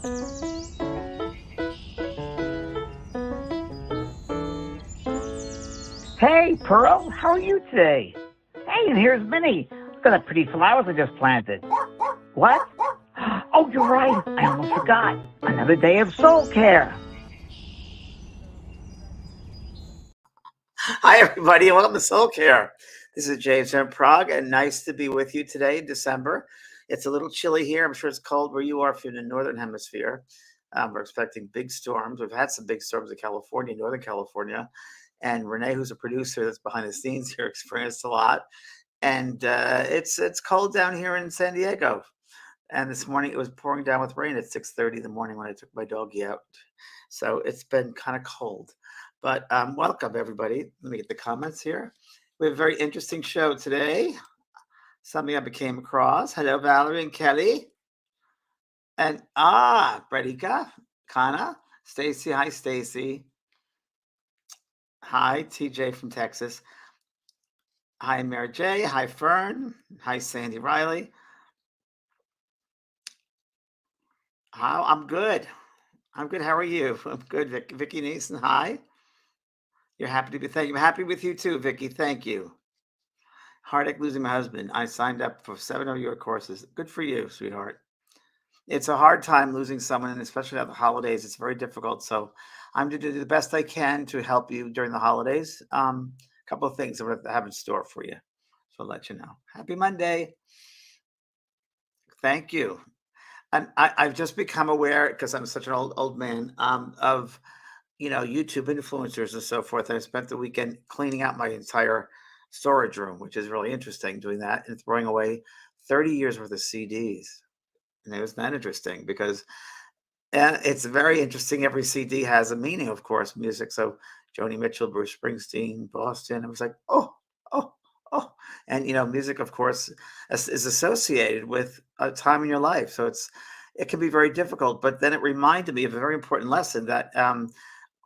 Hey, Pearl, how are you today? Hey, and here's Minnie. Look at the pretty flowers I just planted. What? Oh, you're right. I almost forgot. Another day of soul care. Hi, everybody, and welcome to SoulCARE. This is James from Prague, and nice to be with you today in December. It's a little chilly here. I'm sure it's cold where you are if you're in the Northern Hemisphere. We're expecting big storms. We've had some big storms in California, Northern California. And Renee, who's a producer that's behind the scenes here, experienced a lot. And it's cold down here in San Diego. And this morning it was pouring down with rain at 6:30 in the morning when I took my doggie out. So it's been kind of cold. But welcome, everybody. Let me get the comments here. We have a very interesting show today. Something I became across. Hello, Valerie and Kelly. And Bredika, Kana, Stacy. Hi, Stacy. Hi, TJ from Texas. Hi, Mary J. Hi, Fern. Hi, Sandy Riley. How? I'm good. I'm good. How are you? I'm good. Vicky Neeson. Hi. You're happy to be. Thank you. I'm happy with you too, Vicky. Thank you. Heartache losing my husband. I signed up for 7 of your courses. Good for you, sweetheart. It's a hard time losing someone, and especially at the holidays. It's very difficult. So I'm going to do the best I can to help you during the holidays. A couple of things I'm going to have in store for you. So I'll let you know. Happy Monday. Thank you. And I've just become aware, because I'm such an old man, of YouTube influencers and so forth. And I spent the weekend cleaning out my entire storage room, which is really interesting, doing that and throwing away 30 years worth of CDs. And it was not interesting because it's very interesting. Every CD has a meaning, of course, music. So Joni Mitchell, Bruce Springsteen, Boston. It was like, oh, oh, oh. And, music, of course, is associated with a time in your life. So it can be very difficult. But then it reminded me of a very important lesson that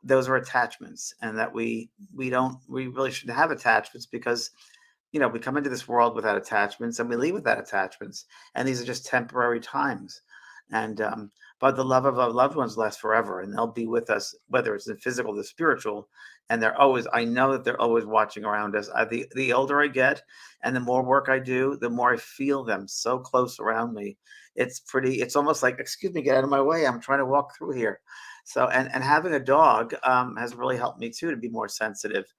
those are attachments, and that we really shouldn't have attachments, because we come into this world without attachments and we leave without attachments, and these are just temporary times. And but the love of our loved ones lasts forever, and they'll be with us, whether it's the physical, the spiritual. And I know that they're always watching around us. The older I get and the more work I do, the more I feel them so close around me. It's almost like, excuse me, get out of my way, I'm trying to walk through here. So, and having a dog has really helped me too, to be more sensitive.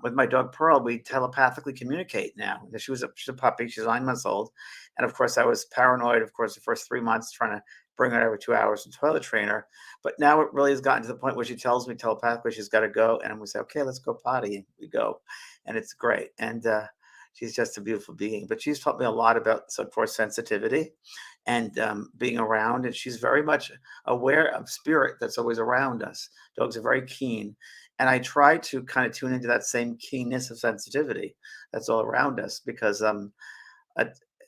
With my dog Pearl, we telepathically communicate now. She's a puppy. She's 9 months old, and of course, I was paranoid. Of course, the first 3 months trying to bring her every 2 hours and toilet train her. But now it really has gotten to the point where she tells me telepathically she's got to go, and we say, "Okay, let's go potty," and we go, and it's great. And she's just a beautiful being. But she's taught me a lot about, so of course, sensitivity and being around. And she's very much aware of spirit that's always around us. Dogs are very keen. And I try to kind of tune into that same keenness of sensitivity that's all around us, because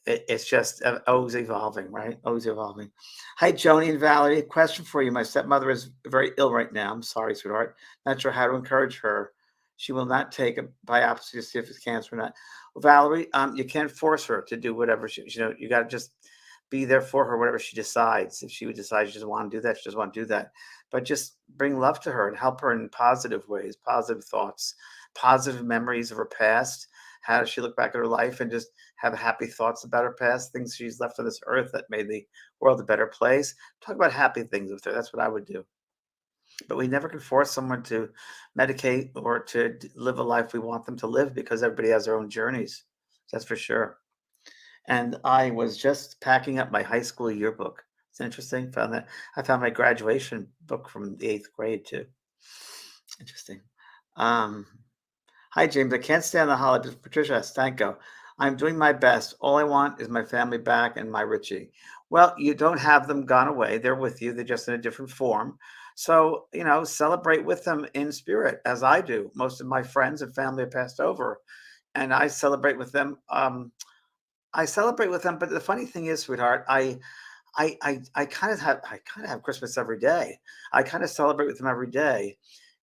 it's just always evolving, right? Always evolving. Hi, Joni and Valerie. Question for you. My stepmother is very ill right now. I'm sorry, sweetheart. Not sure how to encourage her. She will not take a biopsy to see if it's cancer or not. Well, Valerie, you can't force her to do whatever you got to just be there for her, whatever she decides. If she would decide she doesn't want to do that, she doesn't want to do that. But just bring love to her and help her in positive ways, positive thoughts, positive memories of her past. How does she look back at her life and just have happy thoughts about her past, things she's left on this earth that made the world a better place? Talk about happy things with her. That's what I would do. But we never can force someone to medicate or to live a life we want them to live, because everybody has their own journeys. That's for sure. And I was just packing up my high school yearbook. It's interesting. I found my graduation book from the 8th grade too. Interesting. Hi, James. I can't stand the holidays. Patricia Stanko. I'm doing my best. All I want is my family back and my Richie. Well, you don't have them gone away. They're with you. They're just in a different form. So, celebrate with them in spirit, as I do. Most of my friends and family have passed over, and I celebrate with them. But the funny thing is, sweetheart, I kind of have Christmas every day. I kind of celebrate with them every day,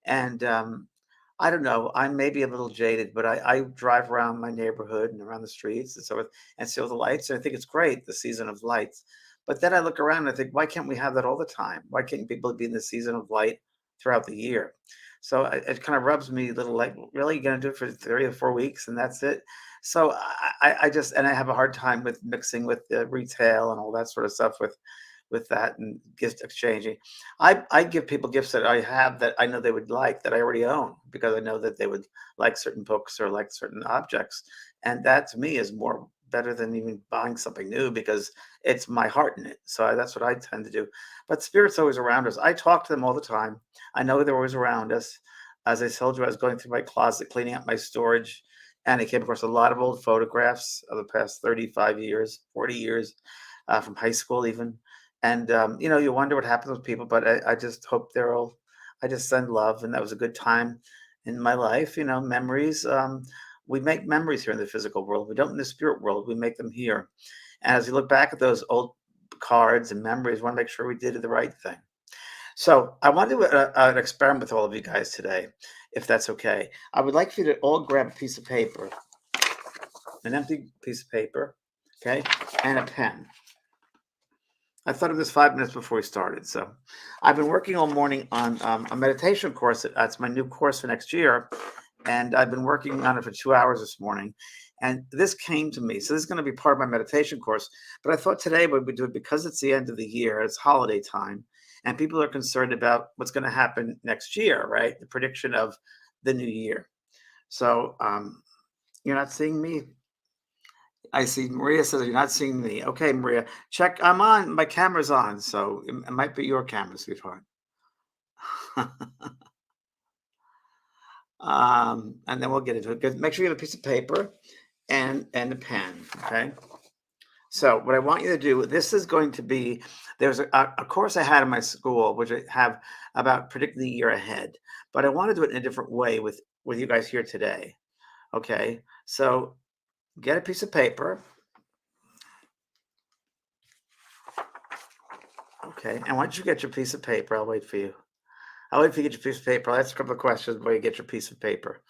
and I don't know. I'm maybe a little jaded, but I drive around my neighborhood and around the streets and so forth and see all the lights. And I think it's great, the season of lights. But then I look around and I think, why can't we have that all the time? Why can't people be in the season of light throughout the year? So it kind of rubs me a little like, really, you're going to do it for 3 or 4 weeks and that's it? So I just, and I have a hard time with mixing with the retail and all that sort of stuff with that and gift exchanging. I give people gifts that I have that I know they would like that I already own because I know that they would like certain books or like certain objects. And that to me is more better than even buying something new because it's my heart in it. So that's what I tend to do. But spirit's always around us. I talk to them all the time. I know they're always around us. As I told you, I was going through my closet, cleaning out my storage, and I came across a lot of old photographs of the past 35 years, 40 years, from high school even. And you wonder what happens with people, but I just hope they're all. I just send love, and that was a good time in my life. Memories. We make memories here in the physical world. We don't in the spirit world. We make them here. And as you look back at those old cards and memories, we want to make sure we did the right thing. So I want to do an experiment with all of you guys today, if that's okay. I would like for you to all grab a piece of paper, an empty piece of paper, okay, and a pen. I thought of this 5 minutes before we started. So I've been working all morning on a meditation course. That's my new course for next year. And I've been working on it for 2 hours this morning. And this came to me. So this is going to be part of my meditation course. But I thought today we would do it because it's the end of the year. It's holiday time. And people are concerned about what's going to happen next year, right? The prediction of the new year. So you're not seeing me. I see Maria says you're not seeing me. Okay, Maria, check. I'm on. My camera's on, so it might be your camera, sweetheart. And then we'll get into it. Make sure you have a piece of paper and a pen. Okay. So what I want you to do, this is going to be, there's a course I had in my school, which I have about predicting the year ahead, but I want to do it in a different way with you guys here today. Okay. So get a piece of paper. Okay. And once you get your piece of paper, I'll wait for you. I'll wait for you to get your piece of paper. I'll ask a couple of questions before you get your piece of paper.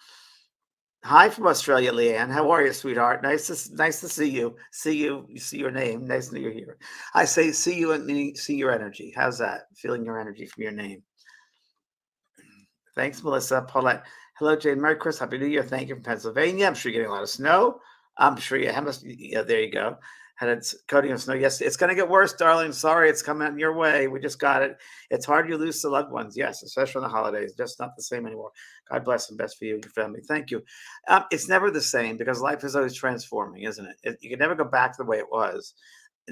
Hi from Australia, Leanne. How are you, sweetheart? Nice to see you. You see your name. Nice to know you're here. I say see you and see your energy. How's that? Feeling your energy from your name. Thanks, Melissa. Paulette. Hello, Jane. Merry Christmas. Happy New Year. Thank you from Pennsylvania. I'm sure you're getting a lot of snow. I'm sure you have. Yeah, there you go. Had a coating of snow. Yes, it's going to get worse, darling. Sorry, it's coming your way. We just got it. It's hard to lose the loved ones. Yes, especially on the holidays. Just not the same anymore. God bless and best for you and your family. Thank you. It's never the same because life is always transforming, isn't it? You can never go back to the way it was.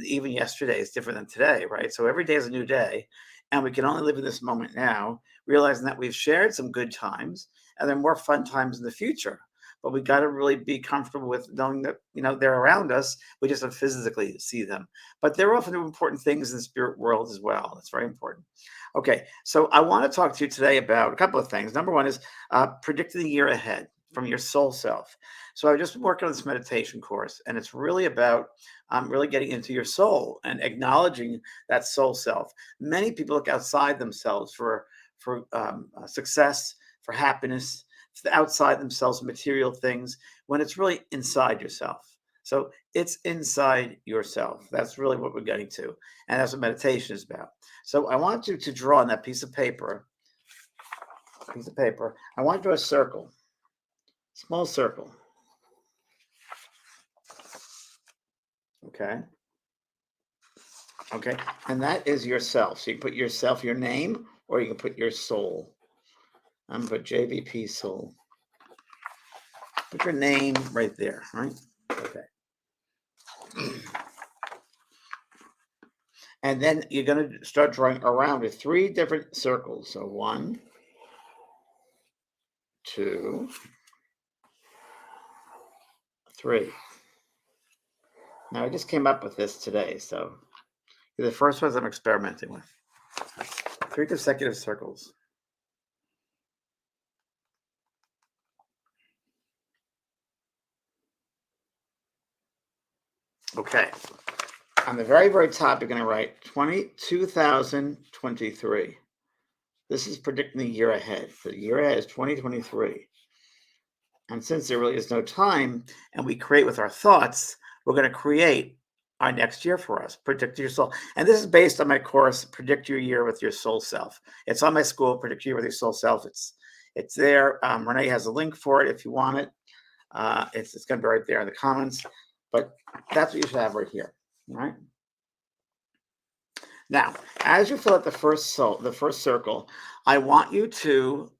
Even yesterday is different than today, right? So every day is a new day. And we can only live in this moment now, realizing that we've shared some good times and there are more fun times in the future. But we got to really be comfortable with knowing that, they're around us. We just don't physically see them. But they're often important things in the spirit world as well. It's very important. Okay, so I want to talk to you today about a couple of things. Number one is predicting the year ahead from your soul self. So I've just been working on this meditation course, and it's really about really getting into your soul and acknowledging that soul self. Many people look outside themselves for success, for happiness, outside themselves, material things, when it's really inside yourself. So it's inside yourself. That's really what we're getting to. And that's what meditation is about. So I want you to draw on that piece of paper. I want to draw a circle, small circle. Okay. Okay. And that is yourself. So you can put yourself, your name, or you can put your soul. I'm going to put JVP soul. Put your name right there, right? Okay. And then you're going to start drawing around with 3 different circles. So 1, 2, 3. Now I just came up with this today, so the first ones I'm experimenting with. 3 consecutive circles. Okay. On the very, very top, you're going to write 2023. This is predicting the year ahead. The year ahead is 2023. And since there really is no time, and we create with our thoughts, we're going to create our next year for us. Predict your soul. And this is based on my course, Predict Your Year with Your Soul Self. It's on my school, Predict Your Year with Your Soul Self. It's there. Renee has a link for it if you want it. It's going to be right there in the comments. But that's what you should have right here. All right. Now, as you fill out the first circle, I want you to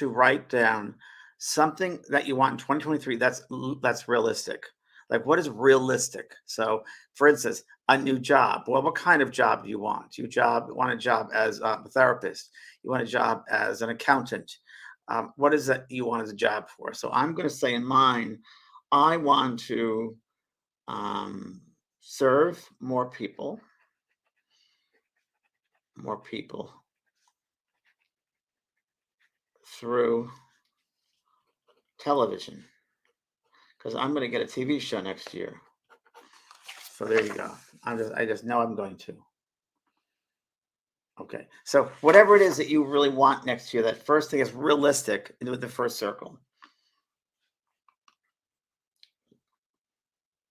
write down something that you want in 2023 that's realistic. Like, what is realistic? So, for instance, a new job. Well, what kind of job do you want? You want a job as a therapist? You want a job as an accountant? What is that you want as a job for? So, I'm going to say in mine, I want to serve more people through television, because I'm going to get a TV show next year. So there you go. I just know I'm going to. Okay. So whatever it is that you really want next year, that first thing is realistic with the first circle.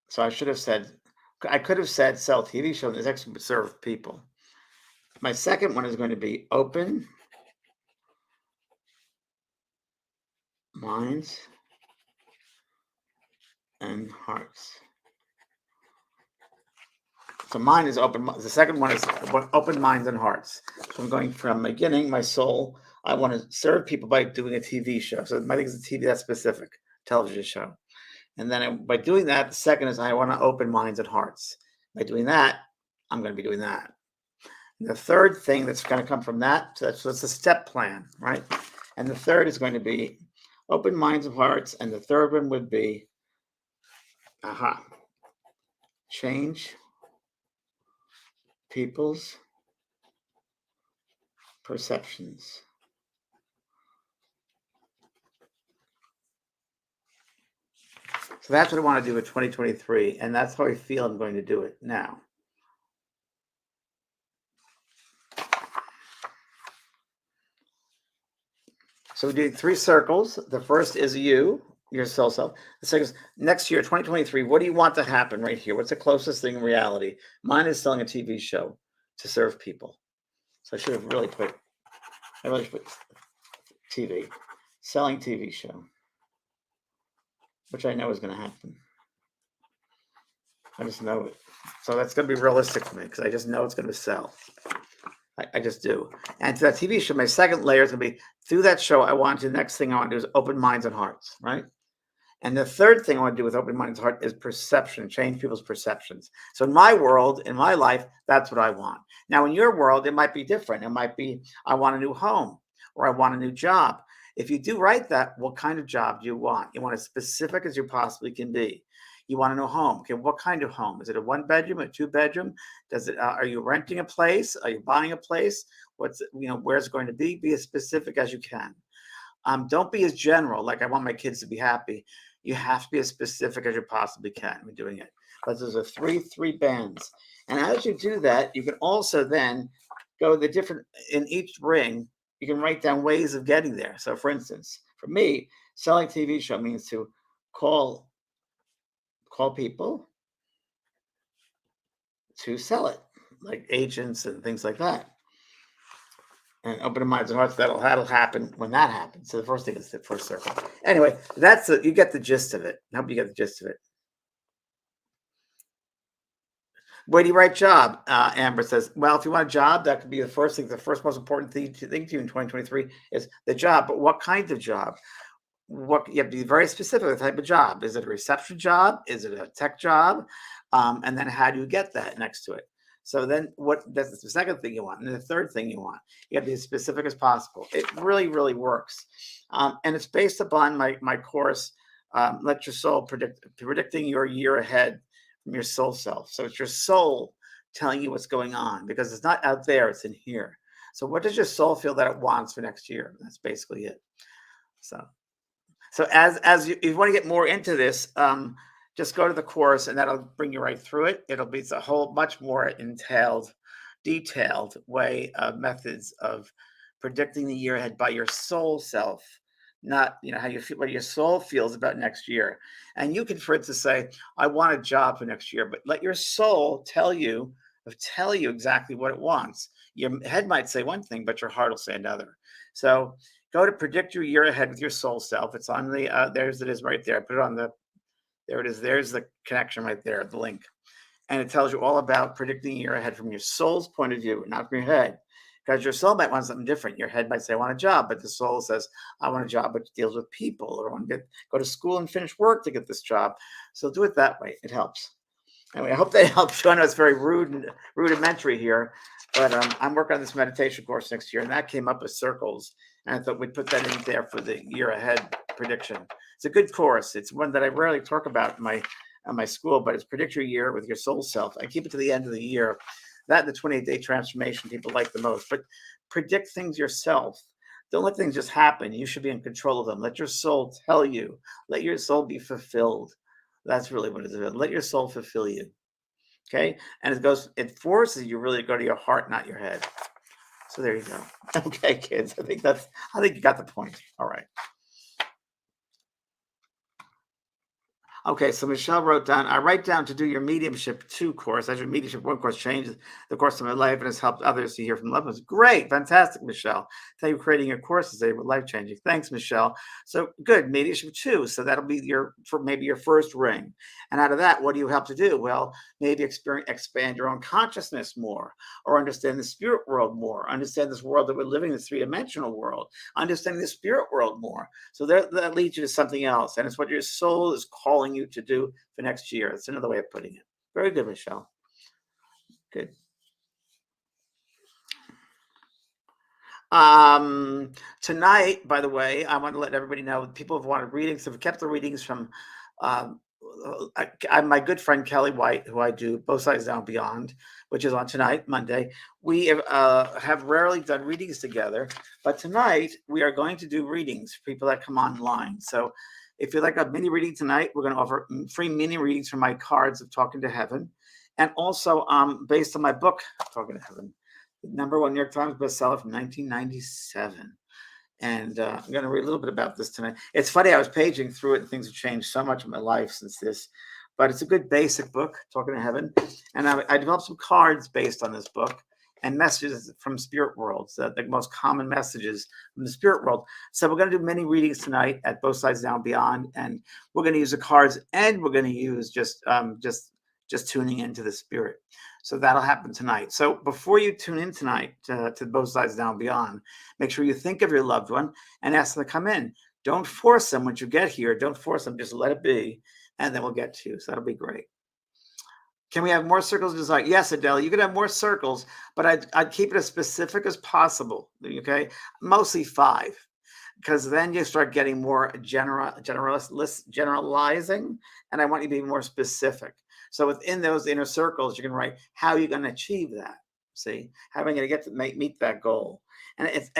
So I could have said sell TV show. This actually serve people. My second one is going to be open minds and hearts. So mine is open. The second one is open minds and hearts. So I'm going from beginning, my soul. I want to serve people by doing a TV show. So my thing is a TV that's specific, television show. And then by doing that, the second is I want to open minds and hearts. By doing that, I'm going to be doing that. And the third thing that's going to come from that, so that's a step plan, right? And the third is going to be open minds and hearts. And the third one would be, change people's perceptions. So that's what I want to do in 2023, and that's how I feel I'm going to do it now. So we're doing 3 circles. The first is your soul self. The second is next year, 2023, what do you want to happen right here? What's the closest thing in reality? Mine is selling a TV show to serve people. So I should have really put TV, selling TV show, which I know is going to happen. I just know it. So that's going to be realistic for me because I just know it's going to sell. I just do. And to that TV show, my second layer is going to be through that show. The next thing I want to do is open minds and hearts, right? And the third thing I want to do with open minds and heart is perception, change people's perceptions. So in my world, in my life, that's what I want. Now, in your world, it might be different. It might be, I want a new home or I want a new job. If you do write that, what kind of job do you want? You want as specific as you possibly can be. You want a new home. Okay, what kind of home? Is it a 1-bedroom, a 2-bedroom? Are you renting a place? Are you buying a place? Where's it going to be? Be as specific as you can. Don't be as general, like I want my kids to be happy. You have to be as specific as you possibly can when doing it. But there's a three bands. And as you do that, you can also then go in each ring, you can write down ways of getting there. So for instance, for me, selling TV show means to call people to sell it, like agents and things like that. And open minds and hearts, that'll happen when that happens. So the first thing is the first circle. Anyway, you get the gist of it. I hope you get the gist of it. Where do you write job? Amber says, well, if you want a job, that could be the first thing. The first most important thing to you in 2023 is the job. But what kind of job? You have to be very specific with the type of job. Is it a reception job? Is it a tech job? And then how do you get that next to it? So then that's the second thing you want. And the third thing you want, you have to be as specific as possible. It really, really works. And it's based upon my course, Let Your Soul Predicting Your Year Ahead from Your Soul Self. So it's your soul telling you what's going on because it's not out there, it's in here. So what does your soul feel that it wants for next year? That's basically it. So as you want to get more into this, just go to the course and that'll bring you right through it. It's a whole much more detailed way of methods of predicting the year ahead by your soul self not how you feel, what your soul feels about next year. And you can, for instance, say, I want a job for next year, but let your soul tell you exactly what it wants. Your head might say one thing, but your heart will say another. So go to predict your year ahead with your soul self. It's on the there's it is right there. I put it on the there it is. There's the connection right there, the link. And it tells you all about predicting a year ahead from your soul's point of view, not from your head. Because your soul might want something different. Your head might say, I want a job, but the soul says, I want a job which deals with people, or I want to go to school and finish work to get this job. So do it that way. It helps. Anyway, I hope that helps you. I know it's very rude and rudimentary here, but I'm working on this meditation course next year, and that came up with circles. And I thought we'd put that in there for the year ahead prediction. It's a good course. It's one that I rarely talk about in my school, but it's predict your year with your soul self. I keep it to the end of the year. That and the 28-day transformation people like the most. But predict things yourself. Don't let things just happen. You should be in control of them. Let your soul tell you. Let your soul be fulfilled. That's really what it is. Let your soul fulfill you. Okay? And it forces you really to go to your heart, not your head. So there you go. Okay, kids. I think you got the point. All right. Okay, so Michelle wrote down, I write down to do your mediumship 2 course. As your mediumship 1 course changed the course of my life and has helped others to hear from loved ones. Great, fantastic, Michelle. Thank you for creating your courses. They were life-changing. Thanks, Michelle. So good, mediumship 2. So that'll be maybe your first ring. And out of that, what do you help to do? Well, maybe expand your own consciousness more, or understand the spirit world more, understand this world that we're living in, this 3-dimensional world, understanding the spirit world more. So that leads you to something else. And it's what your soul is calling you to do for next year. That's another way of putting it. Very good, Michelle. Good. Tonight, by the way, I want to let everybody know people have wanted readings. So we've kept the readings from my good friend Kelly White, who I do Both Sides Down Beyond, which is on tonight, Monday. We have rarely done readings together, but tonight we are going to do readings for people that come online. So if you'd like a mini reading tonight, we're going to offer free mini readings from my cards of Talking to Heaven, and also based on my book, Talking to Heaven, the #1 New York Times bestseller from 1997. And I'm going to read a little bit about this tonight. It's funny, I was paging through it and things have changed so much in my life since this, but it's a good basic book, Talking to Heaven. And I developed some cards based on this book and messages from spirit worlds, the most common messages from the spirit world. So we're going to do many readings tonight at Both Sides Down Beyond, and we're going to use the cards, and we're going to use just tuning into the spirit. So that'll happen tonight. So before you tune in tonight to Both Sides Down Beyond, make sure you think of your loved one and ask them to come in. Don't force them once you get here. Don't force them. Just let it be, and then we'll get to you. So that'll be great. Can we have more circles of desire? Yes, Adele, you can have more circles, but I'd keep it as specific as possible, okay? Mostly 5, because then you start getting more generalizing, and I want you to be more specific. So within those inner circles, you can write how you're going to achieve that. See, how am I going to get to meet that goal? And it's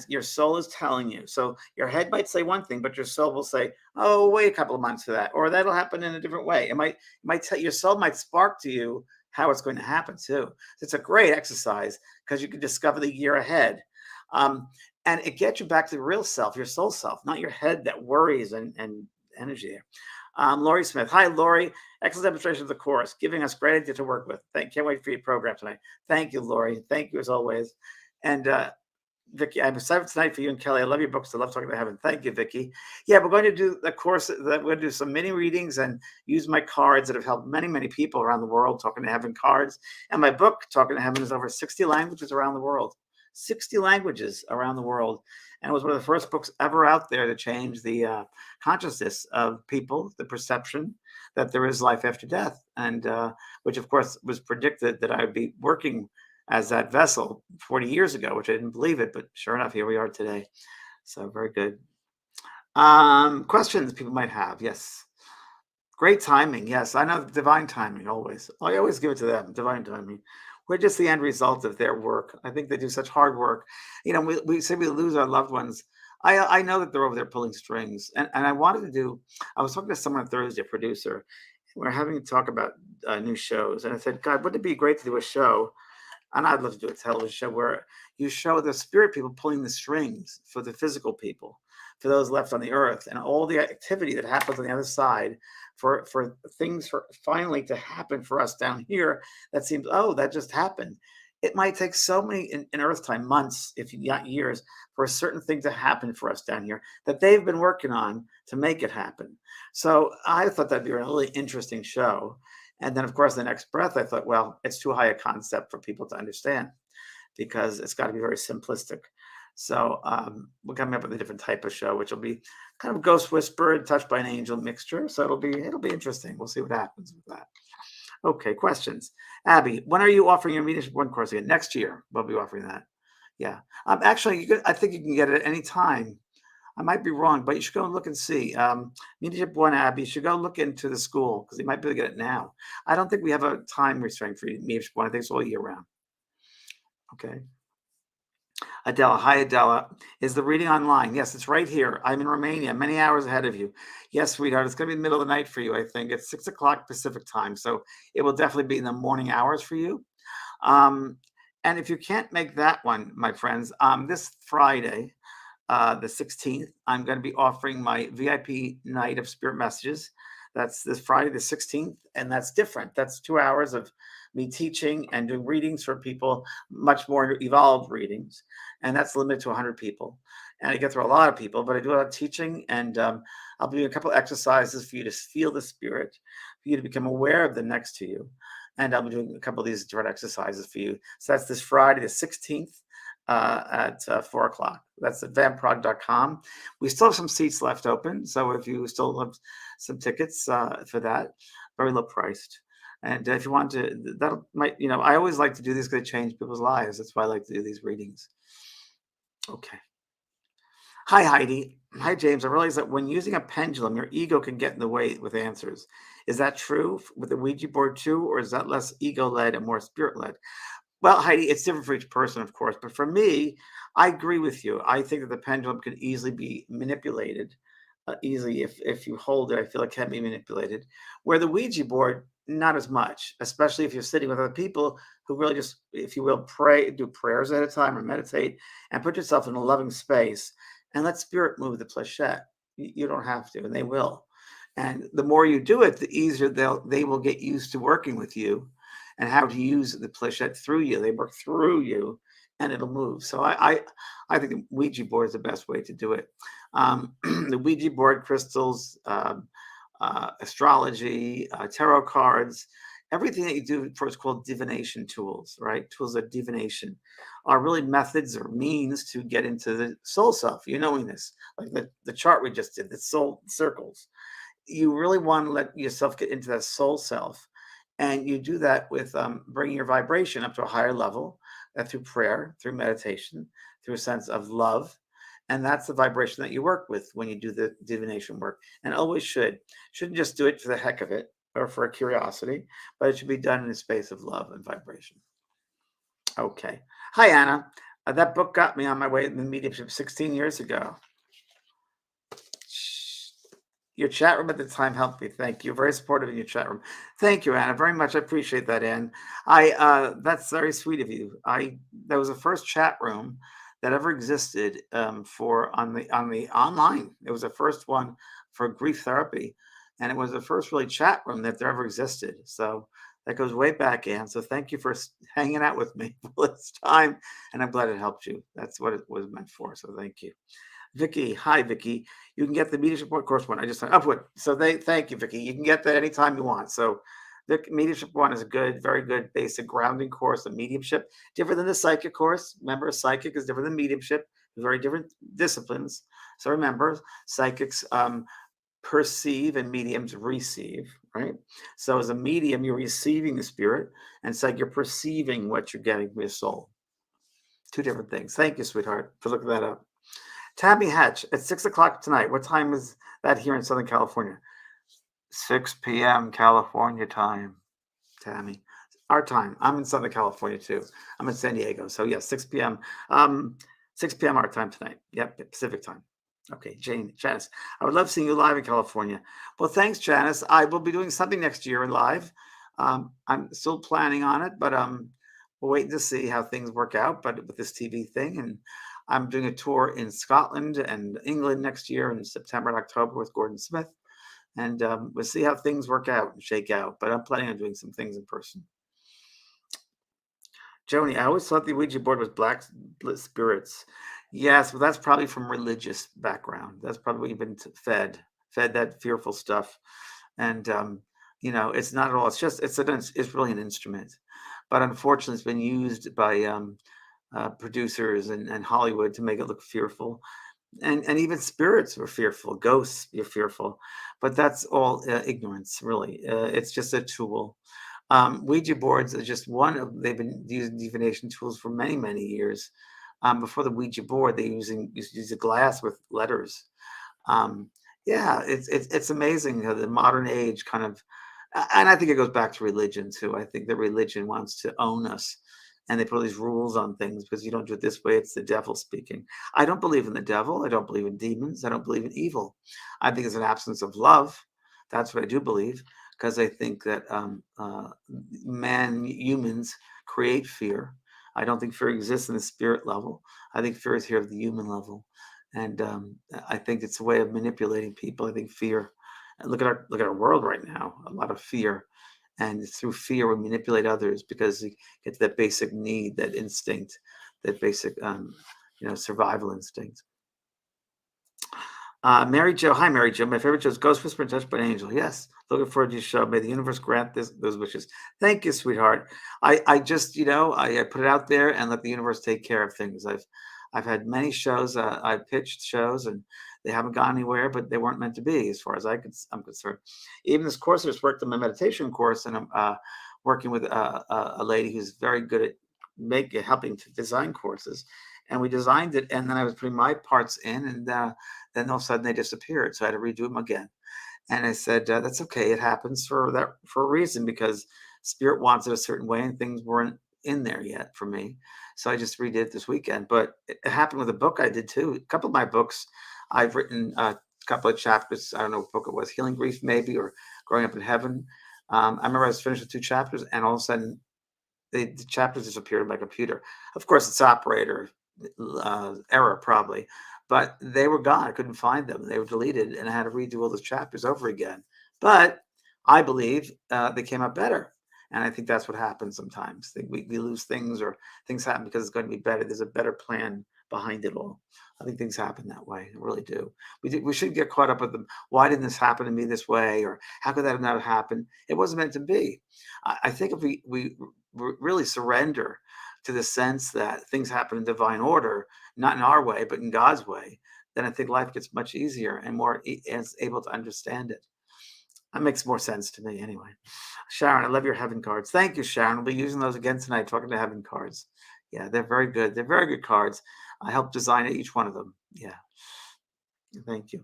your soul is telling you. So your head might say one thing, but your soul will say, "Oh, wait a couple of months for that," or that'll happen in a different way. It might tell your soul might spark to you how it's going to happen too. It's a great exercise because you can discover the year ahead, and it gets you back to the real self, your soul self, not your head that worries and energy there. Lori Smith. Hi, Lori. Excellent demonstration of the course, giving us great idea to work with. Can't wait for your program tonight. Thank you, Lori. Thank you as always. And Vicky, I'm excited tonight for you and Kelly. I love your books. I love Talking to Heaven. Thank you, Vicky. Yeah, we're going to do the course. We're going to do some mini readings and use my cards that have helped many, many people around the world. Talking to Heaven cards. And my book, Talking to Heaven, is over 60 languages around the world. 60 languages around the world. And it was one of the first books ever out there to change the consciousness of people, the perception that there is life after death. And which, of course, was predicted that I would be working as that vessel 40 years ago, which I didn't believe it, but sure enough, here we are today. So very good. Questions people might have. Yes. Great timing. Yes, I know divine timing always. I always give it to them, divine timing. We're just the end result of their work. I think they do such hard work. We say we lose our loved ones. I know that they're over there pulling strings. And I was talking to someone on Thursday, a producer. We're having to talk about new shows. And I said, God, wouldn't it be great to do a show? And I'd love to do a television show where you show the spirit people pulling the strings for the physical people. for those left on the earth, and all the activity that happens on the other side for things for finally to happen for us down here, that seems, oh, that just happened. It might take so many in earth time, months, if not years, for a certain thing to happen for us down here that they've been working on to make it happen. So I thought that'd be a really interesting show. And then, of course, the next breath, I thought, well, it's too high a concept for people to understand because it's got to be very simplistic. So we're coming up with a different type of show, which will be kind of ghost whisper and touched by an angel mixture. So it'll be interesting. We'll see what happens with that. Okay, questions. Abby, when are you offering your Mediumship One course again? Next year, we'll be offering that. Yeah. Actually, I think you can get it at any time. I might be wrong, but you should go and look and see. Mediumship One, Abby, you should go look into the school because you might be able to get it now. I don't think we have a time restraint for Mediumship One. I think it's all year round. Okay. Adela, hi Adela. Is the reading online? Yes, it's right here. I'm in Romania, many hours ahead of you. Yes, sweetheart, it's going to be the middle of the night for you, I think. It's 6 o'clock Pacific time, so it will definitely be in the morning hours for you. And if you can't make that one, my friends, this Friday, the 16th, I'm going to be offering my VIP Night of Spirit Messages. That's this Friday, the 16th, and that's different. That's 2 hours of me teaching and doing readings for people, much more evolved readings, and that's limited to 100 people. And I get through a lot of people, but I do a lot of teaching, and I'll be doing a couple of exercises for you to feel the spirit, for you to become aware of the next to you, and I'll be doing a couple of these direct exercises for you. So that's this Friday, the 16th. At 4 o'clock. That's at vamprog.com. We still have some seats left open. So if you still have some tickets for that, very low priced. And if you want to, that might, I always like to do this because it change people's lives. That's why I like to do these readings. Okay. Hi, Heidi. Hi, James. I realize that when using a pendulum, your ego can get in the way with answers. Is that true with the Ouija board too, or is that less ego-led and more spirit-led? Well, Heidi, it's different for each person, of course. But for me, I agree with you. I think that the pendulum can easily be manipulated. Easily, if you hold it, I feel it can be manipulated. Where the Ouija board, not as much, especially if you're sitting with other people who really just, if you will, do prayers at a time or meditate and put yourself in a loving space and let spirit move the planchette. You don't have to, and they will. And the more you do it, the easier they will get used to working with you and how to use the planchette through you. They work through you and it'll move. So I think the Ouija board is the best way to do it. The Ouija board, crystals, astrology, tarot cards, everything that you do for what's called divination tools, right? Tools of divination are really methods or means to get into the soul self. You knowing this, like the chart we just did, the soul circles. You really want to let yourself get into that soul self. And you do that with bringing your vibration up to a higher level through prayer, through meditation, through a sense of love. And that's the vibration that you work with when you do the divination work. And always shouldn't just do it for the heck of it or for a curiosity, but it should be done in a space of love and vibration. Okay. Hi, Anna. That book got me on my way in the mediumship 16 years ago. Your chat room at the time helped me. Thank you. Very supportive in your chat room. Thank you, Anna. Very much. I appreciate that, Ann. That's very sweet of you. That was the first chat room that ever existed for on the online. It was the first one for grief therapy, and it was the first really chat room that there ever existed. So that goes way back, Ann. So thank you for hanging out with me for this time, and I'm glad it helped you. That's what it was meant for. So thank you. Vicky, hi Vicky. You can get the mediumship one course one. I just signed up with. So thank you, Vicky. You can get that anytime you want. So the mediumship one is a very good basic grounding course of mediumship, different than the psychic course. Remember, psychic is different than mediumship, very different disciplines. So remember, psychics perceive and mediums receive, right? So as a medium, you're receiving the spirit, and psychic, you're perceiving what you're getting from your soul. Two different things. Thank you, sweetheart, for looking that up. Tabby Hatch at 6 o'clock tonight. What time is that here in Southern California? 6 p.m. California time, Tammy. Our time. I'm in Southern California too. I'm in San Diego. So yeah, 6 p.m. 6 p.m. our time tonight. Yep, Pacific time. Okay, Janice. I would love seeing you live in California. Well, thanks, Janice. I will be doing something next year live. I'm still planning on it, but we're waiting to see how things work out. But with this TV thing, and I'm doing a tour in Scotland and England next year in September and October with Gordon Smith. And we'll see how things work out and shake out. But I'm planning on doing some things in person. Joni, I always thought the Ouija board was black spirits. Yes, well, that's probably from religious background. That's probably been fed that fearful stuff. And it's not at all. It's just it's really an instrument. But unfortunately, it's been used by producers and Hollywood to make it look fearful. And even spirits were fearful, ghosts you're fearful, but that's all ignorance, really. It's just a tool. Ouija boards are just one of, they've been using divination tools for many, many years. Before the Ouija board, they used to use a glass with letters. Um, yeah, it's amazing how the modern age kind of, and I think it goes back to religion too. I think that religion wants to own us, and they put all these rules on things because you don't do it this way. It's the devil speaking. I don't believe in the devil. I don't believe in demons. I don't believe in evil. I think it's an absence of love. That's what I do believe, because I think that humans create fear. I don't think fear exists in the spirit level. I think fear is here at the human level, and I think it's a way of manipulating people. I think fear. And look at our world right now. A lot of fear, and through fear we manipulate others because you get that basic need, that instinct, that basic survival instinct. Mary Jo, hi Mary Jo. My favorite show is Ghost Whisperer and Touched by an Angel. Yes, looking forward to your show. May the universe grant those wishes. Thank you, sweetheart. I just I put it out there and let the universe take care of things. I've had many shows. I pitched shows and they haven't gone anywhere, but they weren't meant to be, as far as I'm concerned. Even this course, I just worked on my meditation course, and I'm working with a lady who's very good at helping to design courses. And we designed it, and then I was putting my parts in, and then all of a sudden they disappeared. So I had to redo them again. And I said, that's okay. It happens for a reason, because spirit wants it a certain way and things weren't in there yet for me. So I just redid it this weekend. But it happened with a book I did too. A couple of my books, I've written a couple of chapters. I don't know what book it was, Healing Grief maybe, or Growing Up in Heaven. I remember I was finished with 2 chapters, and all of a sudden the chapters disappeared on my computer. Of course, it's operator error probably, but they were gone. I couldn't find them. They were deleted, and I had to redo all those chapters over again. But I believe they came out better. And I think that's what happens sometimes. We lose things, or things happen because it's going to be better. There's a better plan behind it all. I think things happen that way. I really do. We shouldn't get caught up with them. Why didn't this happen to me this way? Or how could that have not happened? It wasn't meant to be. I think if we really surrender to the sense that things happen in divine order, not in our way, but in God's way, then I think life gets much easier and more able to understand it. That makes more sense to me anyway. Sharon, I love your heaven cards. Thank you, Sharon. I'll be using those again tonight, talking to heaven cards. Yeah, they're very good. They're very good cards. I helped design each one of them. Yeah. Thank you.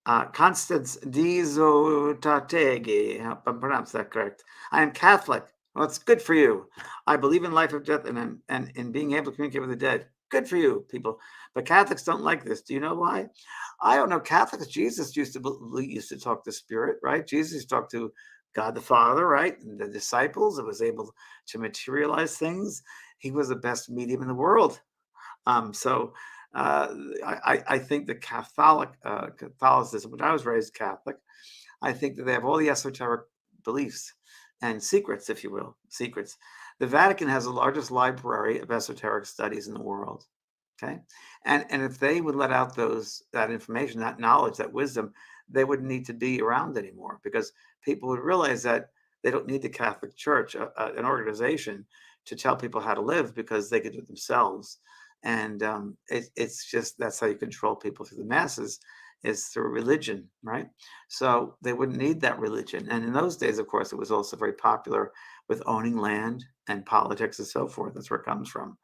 Constance Dizotategi. I hope I pronounced that correct. I am Catholic. Well, it's good for you. I believe in life after death and in being able to communicate with the dead. Good for you, people. But Catholics don't like this. Do you know why? I don't know. Catholics, Jesus used to talk to spirit, right? Jesus talked to God the Father, right? And the disciples, it was able to materialize things. He was the best medium in the world. So I think the Catholicism, when I was raised Catholic, I think that they have all the esoteric beliefs and secrets, if you will, secrets. The Vatican has the largest library of esoteric studies in the world. Okay, and if they would let out that information, that knowledge, that wisdom, they wouldn't need to be around anymore, because people would realize that they don't need the Catholic Church, an organization, to tell people how to live, because they could do it themselves. And it's just, that's how you control people through the masses, is through religion, right? So they wouldn't need that religion. And in those days, of course, it was also very popular with owning land and politics and so forth. That's where it comes from.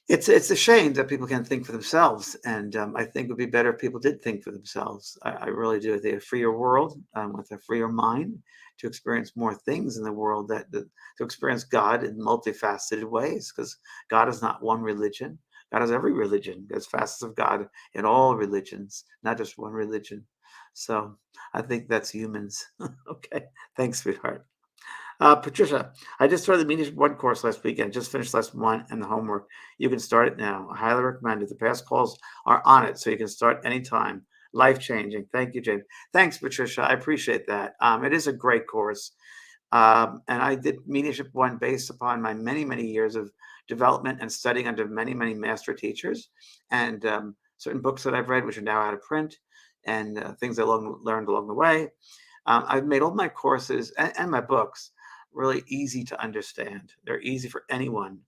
It's a shame that people can't think for themselves, and I think it would be better if people did think for themselves. I really do. They have a freer world, with a freer mind, to experience more things in the world, to experience God in multifaceted ways, because God is not one religion. God is every religion. There's facets of God in all religions, not just one religion. So I think that's humans. Okay. Thanks, sweetheart. Patricia, I just started the Medium One course last weekend. Just finished lesson one and the homework. You can start it now. I highly recommend it. The past calls are on it, so you can start anytime. Life changing. Thank you, James. Thanks, Patricia. I appreciate that. It is a great course. And I did Mediumship One based upon my many, many years of development and studying under many, many master teachers and certain books that I've read, which are now out of print, and things I learned along the way. I've made all my courses and my books really easy to understand. They're easy for anyone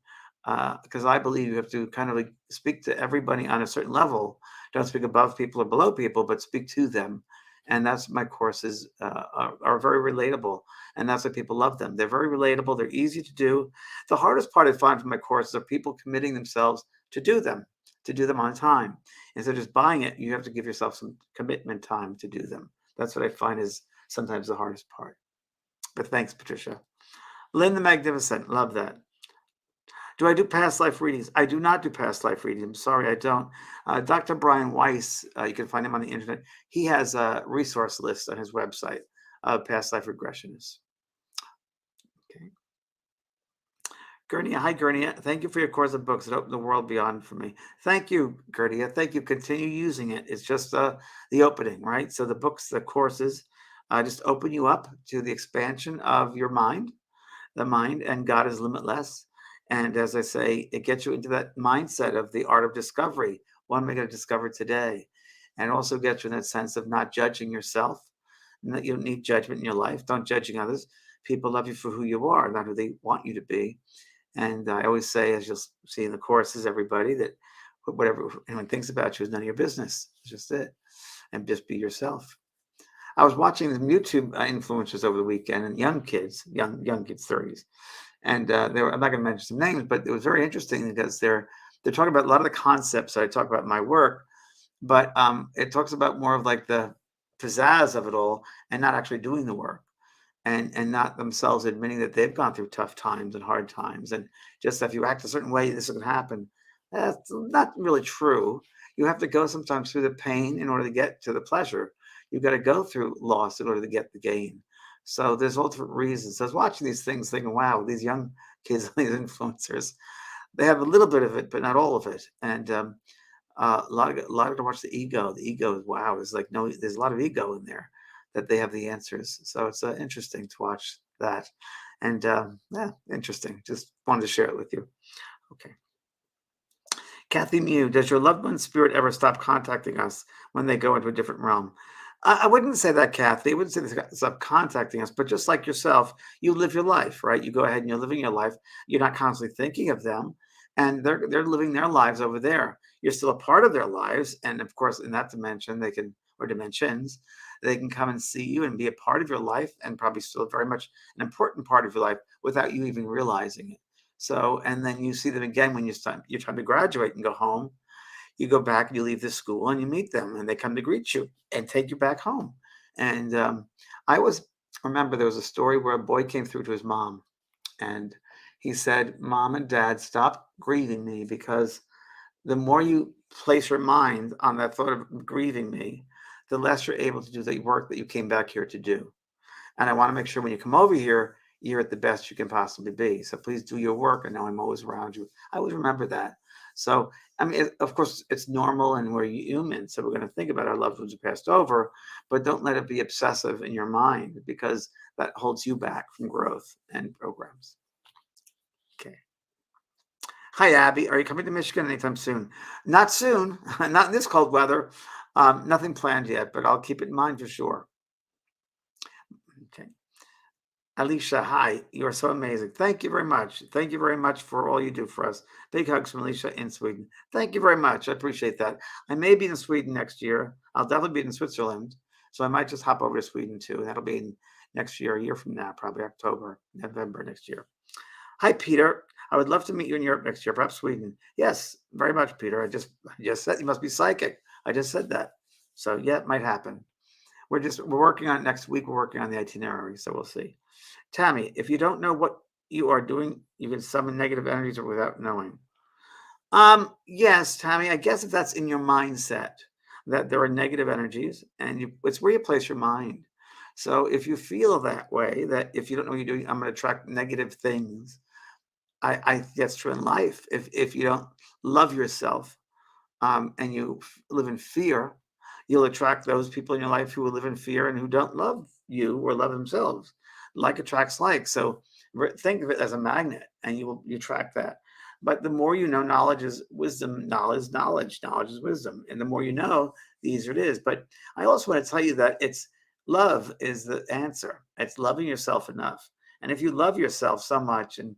because I believe you have to kind of like speak to everybody on a certain level. Don't speak above people or below people, but speak to them. And that's my courses are very relatable, and that's why people love them. They're very relatable. They're easy to do. The hardest part I find from my courses are people committing themselves to do them on time. Instead of just buying it, you have to give yourself some commitment time to do them. That's what I find is sometimes the hardest part. But thanks, Patricia. Lynn the Magnificent, love that. Do I do past life readings? I do not do past life readings. I'm sorry, I don't. Dr. Brian Weiss, you can find him on the internet. He has a resource list on his website of past life regressionists. Okay. Gurnia, hi Gurnia. Thank you for your course of books that opened the world beyond for me. Thank you, Gurnia. Thank you. Continue using it. It's just the opening, right? So the books, the courses, just open you up to the expansion of your mind. The mind and God is limitless. And as I say, it gets you into that mindset of the art of discovery. What am I going to discover today? And also gets you in that sense of not judging yourself. And that you don't need judgment in your life. Don't judging others. People love you for who you are, not who they want you to be. And I always say, as you'll see in the courses, everybody, that whatever anyone thinks about you is none of your business. It's just it. And just be yourself. I was watching some YouTube influencers over the weekend, and young kids, 30s, and they were. I'm not going to mention some names, but it was very interesting because they're talking about a lot of the concepts that I talk about in my work, but it talks about more of like the pizzazz of it all, and not actually doing the work, and not themselves admitting that they've gone through tough times and hard times, and just if you act a certain way, this is going to happen. That's not really true. You have to go sometimes through the pain in order to get to the pleasure. You've got to go through loss in order to get the gain. So there's all different reasons. So I was watching these things thinking, wow, these young kids, these influencers, they have a little bit of it, but not all of it. And a lot of to watch the ego. The ego is wow. It's like no, there's a lot of ego in there that they have the answers. So it's interesting to watch that. And yeah, interesting. Just wanted to share it with you. Okay. Kathy Mew, does your loved one's spirit ever stop contacting us when they go into a different realm? I wouldn't say that, Kathy. I wouldn't say they stop contacting us, but just like yourself, you live your life, right? You go ahead and you're living your life. You're not constantly thinking of them, and they're living their lives over there. You're still a part of their lives, and of course, in that dimension, they can or dimensions, they can come and see you and be a part of your life, and probably still very much an important part of your life without you even realizing it. So, and then you see them again when you're time to graduate and go home. You go back and you leave the school and you meet them and they come to greet you and take you back home. And I always remember there was a story where a boy came through to his mom and he said, Mom and Dad, stop grieving me because the more you place your mind on that thought of grieving me, the less you're able to do the work that you came back here to do. And I want to make sure when you come over here, you're at the best you can possibly be. So please do your work. And now I'm always around you. I always remember that. So, I mean, of course, it's normal and we're human. So we're going to think about our loved ones who passed over, but don't let it be obsessive in your mind because that holds you back from growth and programs. Okay. Hi, Abby. Are you coming to Michigan anytime soon? Not soon. Not in this cold weather. Nothing planned yet, but I'll keep it in mind for sure. Okay. Alicia, hi. You are so amazing. Thank you very much. Thank you very much for all you do for us. Big hugs from Alicia in Sweden. Thank you very much. I appreciate that. I may be in Sweden next year. I'll definitely be in Switzerland. So I might just hop over to Sweden too. That'll be in next year, a year from now, probably October, November next year. Hi, Peter. I would love to meet you in Europe next year, perhaps Sweden. Yes, very much, Peter. I just said you must be psychic. I just said that. So yeah, it might happen. We're working on it next week. We're working on the itinerary, so we'll see. Tammy, if you don't know what you are doing, you can summon negative energies without knowing. Yes, Tammy, I guess if that's in your mindset that there are negative energies and it's where you place your mind. So if you feel that way, that if you don't know what you're doing, I'm going to attract negative things. I think that's true in life. If you don't love yourself, and you live in fear, you'll attract those people in your life who will live in fear and who don't love you or love themselves. Like attracts like. So think of it as a magnet, and you attract that. But the more you know, knowledge is wisdom. Knowledge, knowledge, knowledge is wisdom. And the more you know, the easier it is. But I also want to tell you that it's love is the answer. It's loving yourself enough. And if you love yourself so much and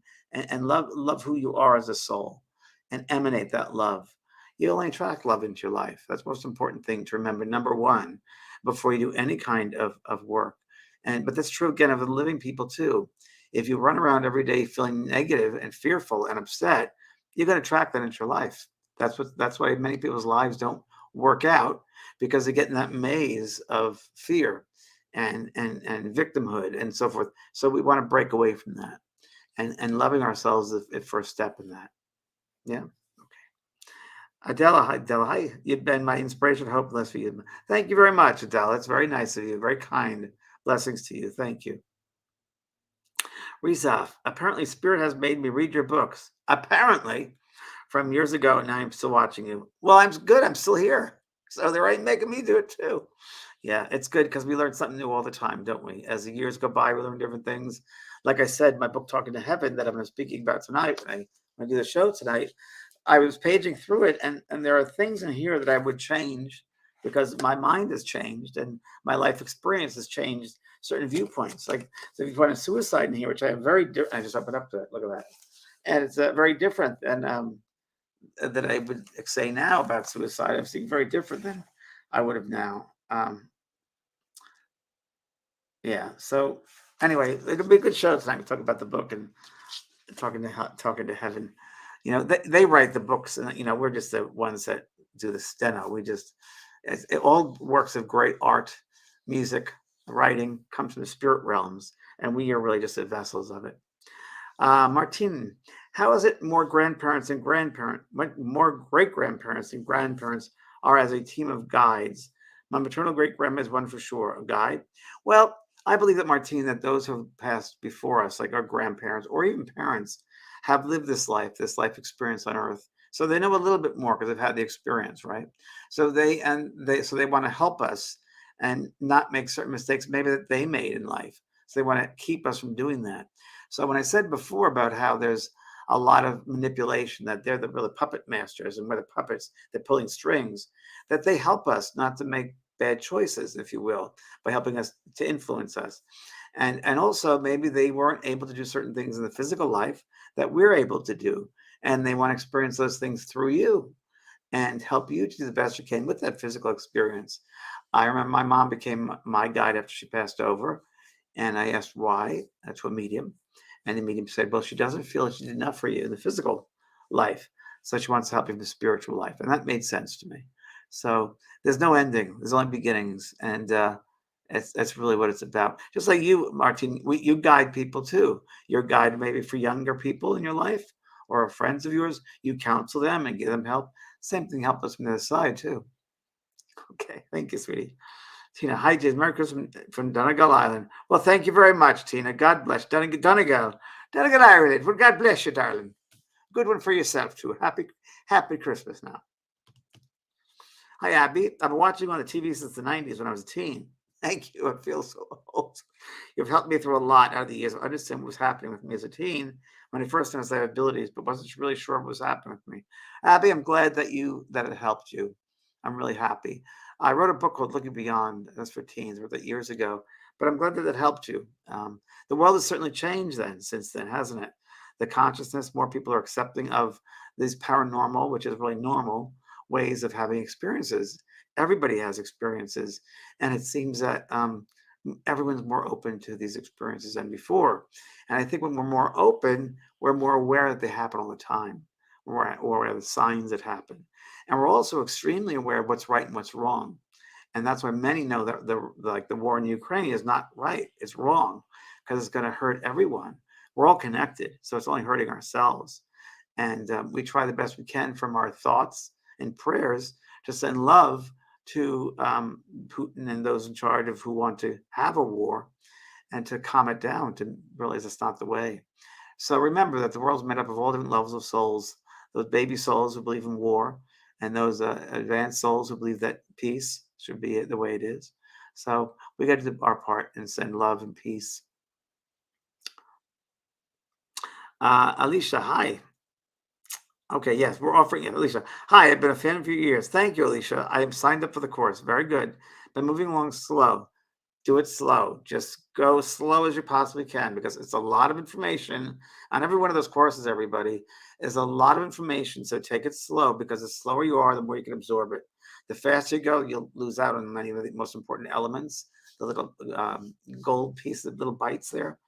love who you are as a soul and emanate that love, you only attract love into your life. That's the most important thing to remember. Number one, before you do any kind of work. But that's true again of the living people too. If you run around every day feeling negative and fearful and upset, you're going to attract that into your life. That's why many people's lives don't work out, because they get in that maze of fear and victimhood and so forth. So we want to break away from that. And loving ourselves is the first step in that. Yeah. Adela, hi, Adela, hi. You've been my inspiration, hope, bless for you. Thank you very much, Adela. It's very nice of you. Very kind. Blessings to you. Thank you. Rizaf, apparently Spirit has made me read your books. Apparently, from years ago, and now I'm still watching you. Well, I'm good. I'm still here. So they're right making me do it too. Yeah, it's good because we learn something new all the time, don't we? As the years go by, we learn different things. Like I said, my book, Talking to Heaven, that I'm speaking about tonight, when I do the show tonight, I was paging through it, and there are things in here that I would change because my mind has changed and my life experience has changed certain viewpoints. Like, so if you find a suicide in here, which I have very different, I just opened up to it. Look at that. And it's very different than that I would say now about suicide. I'm seeing very different than I would have now. Yeah. So anyway, it'll be a good show tonight. We talk about the book and talking to heaven. They write the books, and we're just the ones that do the steno. All works of great art, music, writing comes from the spirit realms, and we are really just the vessels of it. Martin, how is it more grandparents and more great grandparents and grandparents are as a team of guides? My maternal great grandma is one for sure, a guide. Well, I believe that, Martine, that those who have passed before us, like our grandparents or even parents, have lived this life experience on earth. So they know a little bit more because they've had the experience, right? So they want to help us and not make certain mistakes maybe that they made in life. So they want to keep us from doing that. So when I said before about how there's a lot of manipulation, that they're the really puppet masters and we're the puppets, they're pulling strings, that they help us not to make bad choices, if you will, by helping us to influence us. And also maybe they weren't able to do certain things in the physical life that we're able to do. And they want to experience those things through you and help you to do the best you can with that physical experience. I remember my mom became my guide after she passed over. And I asked why to a medium. And the medium said, well, she doesn't feel she did enough for you in the physical life. So she wants to help you in the spiritual life. And that made sense to me. So there's no ending. There's only beginnings. And that's really what it's about. Just like you, Martin, you guide people too. You're a guide maybe for younger people in your life or friends of yours. You counsel them and give them help. Same thing, help us from the other side too. Okay. Thank you, sweetie. Tina, hi, James. Merry Christmas from Donegal Island. Well, thank you very much, Tina. God bless. Donegal Ireland. Well, God bless you, darling. Good one for yourself, too. Happy Christmas now. Hi, Abby. I've been watching on the TV since the 90s when I was a teen. Thank you. I feel so old. You've helped me through a lot out of the years. I understand what was happening with me as a teen when I first noticed I had abilities, but wasn't really sure what was happening with me. Abby, I'm glad that it helped you. I'm really happy. I wrote a book called Looking Beyond. That's for teens. I wrote that years ago, but I'm glad that it helped you. The world has certainly changed since then, hasn't it? The consciousness, more people are accepting of these paranormal, which is really normal ways of having experiences. Everybody has experiences, and it seems that everyone's more open to these experiences than before. And I think when we're more open, we're more aware that they happen all the time, or aware of the signs that happen. And we're also extremely aware of what's right and what's wrong. And that's why many know that the war in Ukraine is not right. It's wrong because it's going to hurt everyone. We're all connected, so it's only hurting ourselves. And we try the best we can from our thoughts and prayers to send love to Putin and those in charge of who want to have a war, and to calm it down, to realize it's not the way. So remember that the world's made up of all different levels of souls, those baby souls who believe in war, and those advanced souls who believe that peace should be the way it is. So we got to do our part and send love and peace. Alicia, hi. Okay, yes, we're offering it. Alicia, hi, I've been a fan for years. Thank you, Alicia. I am signed up for the course. Very good. Been moving along slow. Do it slow. Just go slow as you possibly can because it's a lot of information on every one of those courses. Everybody is a lot of information, so take it slow because the slower you are, the more you can absorb it. The faster you go, you'll lose out on many of the most important elements. The little gold pieces, little bites there.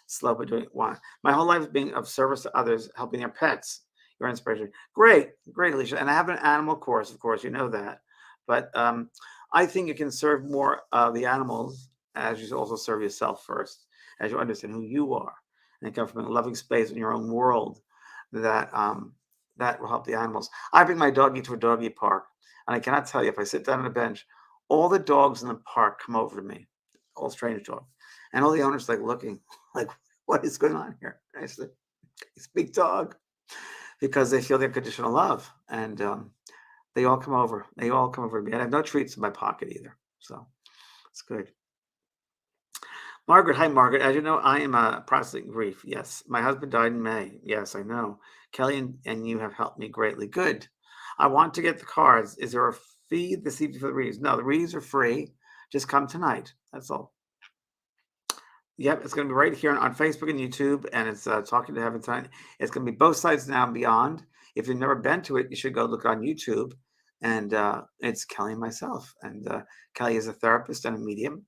Slow, but doing it one. My whole life is being of service to others, helping their pets. Your inspiration. Great, great, Alicia. And I have an animal course, of course, you know that. But I think you can serve more of the animals as you also serve yourself first, as you understand who you are and come from a loving space in your own world that that will help the animals. I bring my doggie to a doggie park, and I cannot tell you if I sit down on a bench, all the dogs in the park come over to me, all strange dogs, and all the owners like looking like, what is going on here? And I said, it's big dog, because they feel the unconditional love, and they all come over. They all come over to me, and I have no treats in my pocket either, so it's good. Margaret, hi Margaret. As you know, I am processing grief. Yes, my husband died in May. Yes, I know. Kelly and you have helped me greatly. Good. I want to get the cards. Is there a fee this evening for the reads? No, the reads are free. Just come tonight. That's all. Yep, it's going to be right here on Facebook and YouTube, and it's Talking to Heaven tonight. It's going to be both sides now and beyond. If you've never been to it, you should go look on YouTube, and it's Kelly and myself. And Kelly is a therapist and a medium,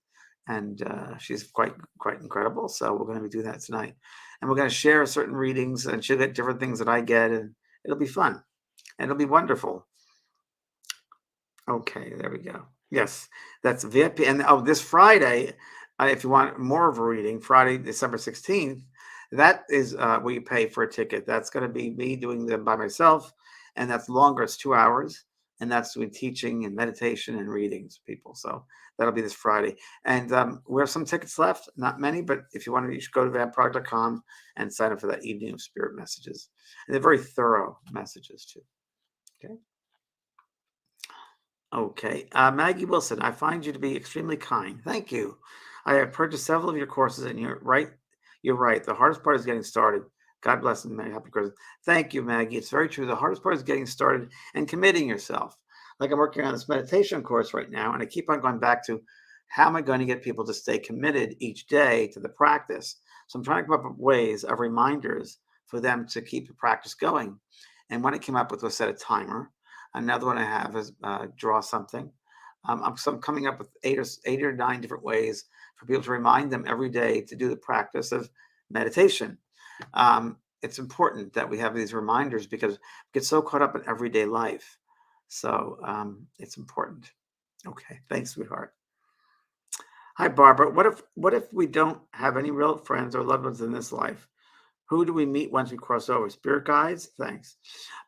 and she's quite incredible. So we're going to be doing that tonight, and we're going to share certain readings, and she'll get different things that I get, and it'll be fun, and it'll be wonderful. Okay, there we go. Yes, that's VIP. And this Friday, if you want more of a reading, Friday, December 16th, that is where you pay for a ticket. That's going to be me doing them by myself, and that's longer. It's 2 hours, and that's doing teaching and meditation and readings, people. So that'll be this Friday. And we have some tickets left, not many, but if you want to, you should go to vampprog.com and sign up for that evening of spirit messages. And they're very thorough messages, too. Okay. Okay. Maggie Wilson, I find you to be extremely kind. Thank you. I have purchased several of your courses, and you're right. You're right. The hardest part is getting started. God bless and may happy Christmas. Thank you, Maggie. It's very true. The hardest part is getting started and committing yourself. Like I'm working on this meditation course right now, and I keep on going back to how am I going to get people to stay committed each day to the practice? So I'm trying to come up with ways of reminders for them to keep the practice going. And when I came up with was set a timer. Another one I have is draw something. I'm coming up with eight or nine different ways for people to remind them every day to do the practice of meditation. It's important that we have these reminders because we get so caught up in everyday life. So it's important. Okay, thanks, sweetheart. Hi, Barbara. What if we don't have any real friends or loved ones in this life? Who do we meet once we cross over? Spirit guides? Thanks.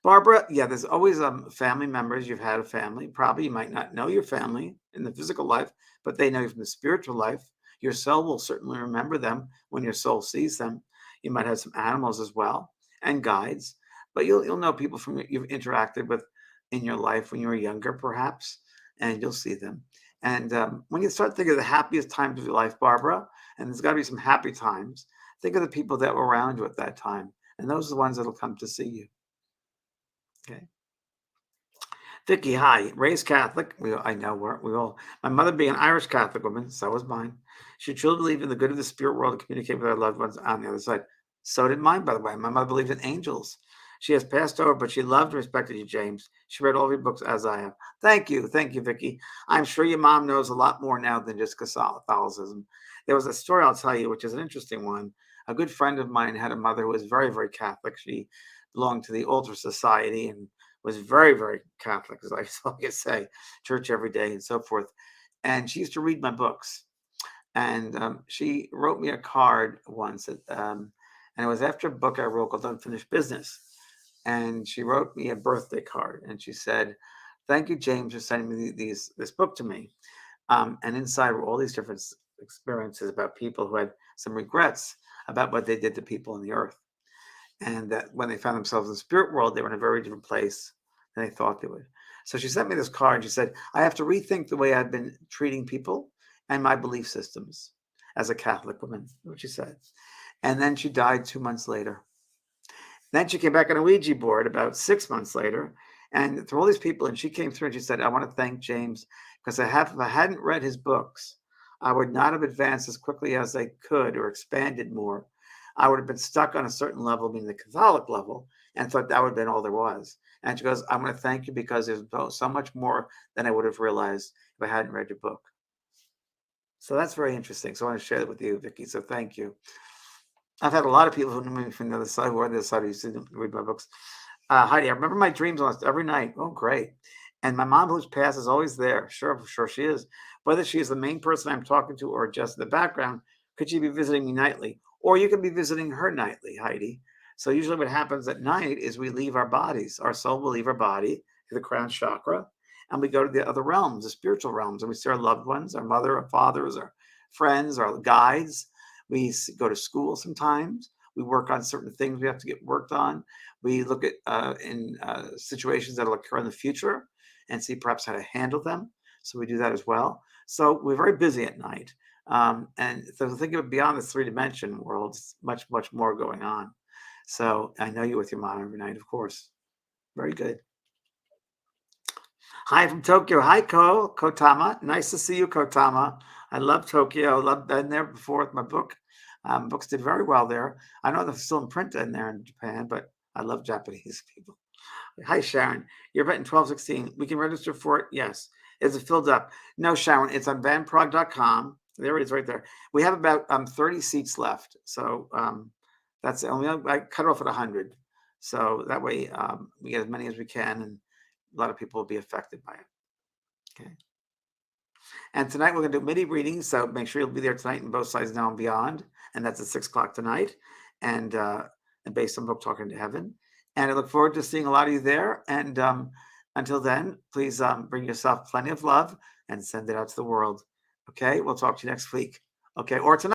Barbara, yeah, there's always family members. You've had a family. Probably you might not know your family in the physical life, but they know you from the spiritual life. Your soul will certainly remember them when your soul sees them. You might have some animals as well and guides, but you'll know people from you've interacted with in your life when you were younger, perhaps, and you'll see them. And when you start thinking of the happiest times of your life, Barbara, and there's got to be some happy times, think of the people that were around you at that time, and those are the ones that'll come to see you. Okay. Vicky, hi. Raised Catholic. I know we all. My mother being an Irish Catholic woman, so was mine. She truly believed in the good of the spirit world and communicate with our loved ones on the other side. So did mine, by the way. My mother believed in angels. She has passed over, but she loved and respected you, James. She read all of your books as I have. Thank you, Vicky. I'm sure your mom knows a lot more now than just Catholicism. There was a story I'll tell you, which is an interesting one. A good friend of mine had a mother who was very, very Catholic. She belonged to the Altar Society and was very, very Catholic, as I like say, church every day and so forth. And she used to read my books. And she wrote me a card once, and it was after a book I wrote called Unfinished Business. And she wrote me a birthday card, and she said, Thank you, James, for sending me this book to me. And inside were all these different experiences about people who had some regrets about what they did to people on the earth. And that when they found themselves in the spirit world, they were in a very different place than they thought they would. So she sent me this card. She said, I have to rethink the way I've been treating people and my belief systems as a Catholic woman, what she said. And then she died 2 months later. Then she came back on a Ouija board about 6 months later, and through all these people, and she came through and she said, I want to thank James because if I hadn't read his books, I would not have advanced as quickly as I could or expanded more. I would have been stuck on a certain level, meaning the Catholic level, and thought that would have been all there was. And she goes, I want to thank you because there's so much more than I would have realized if I hadn't read your book. So that's very interesting. So I want to share that with you, Vicki. So thank you. I've had a lot of people who knew me from the other side, who are on the other side, who used to read my books. Heidi, I remember my dreams almost every night. Oh, great. And my mom, who's passed, is always there. Sure she is. Whether she is the main person I'm talking to or just in the background, could she be visiting me nightly? Or you can be visiting her nightly, Heidi. So usually what happens at night is we leave our bodies. Our soul will leave our body to the crown chakra, and we go to the other realms, the spiritual realms, and we see our loved ones, our mother, our fathers, our friends, our guides. We go to school sometimes. We work on certain things we have to get worked on. We look at situations that will occur in the future and see perhaps how to handle them. So we do that as well. So we're very busy at night. And so think of it beyond this 3-dimension world, it's much, much more going on. So I know you with your mom every night, of course. Very good. Hi from Tokyo. Hi, Kotama. Nice to see you, Kotama. I love Tokyo. I've been there before with my book. Books did very well there. I know they're still in print in there in Japan, but I love Japanese people. Hi, Sharon. You're event in 1216. We can register for it. Yes. Is it filled up? No, Sharon. It's on vanprog.com. There it is right there. We have about 30 seats left. So that's only, I cut off at 100. So that way we get as many as we can, and a lot of people will be affected by it. Okay. And tonight we're going to do MIDI readings. So make sure you'll be there tonight in Both Sides Now and Beyond. And that's at 6 o'clock tonight. And based on Book Talking to Heaven. And I look forward to seeing a lot of you there. And until then, please bring yourself plenty of love and send it out to the world. Okay. We'll talk to you next week. Okay. Or tonight.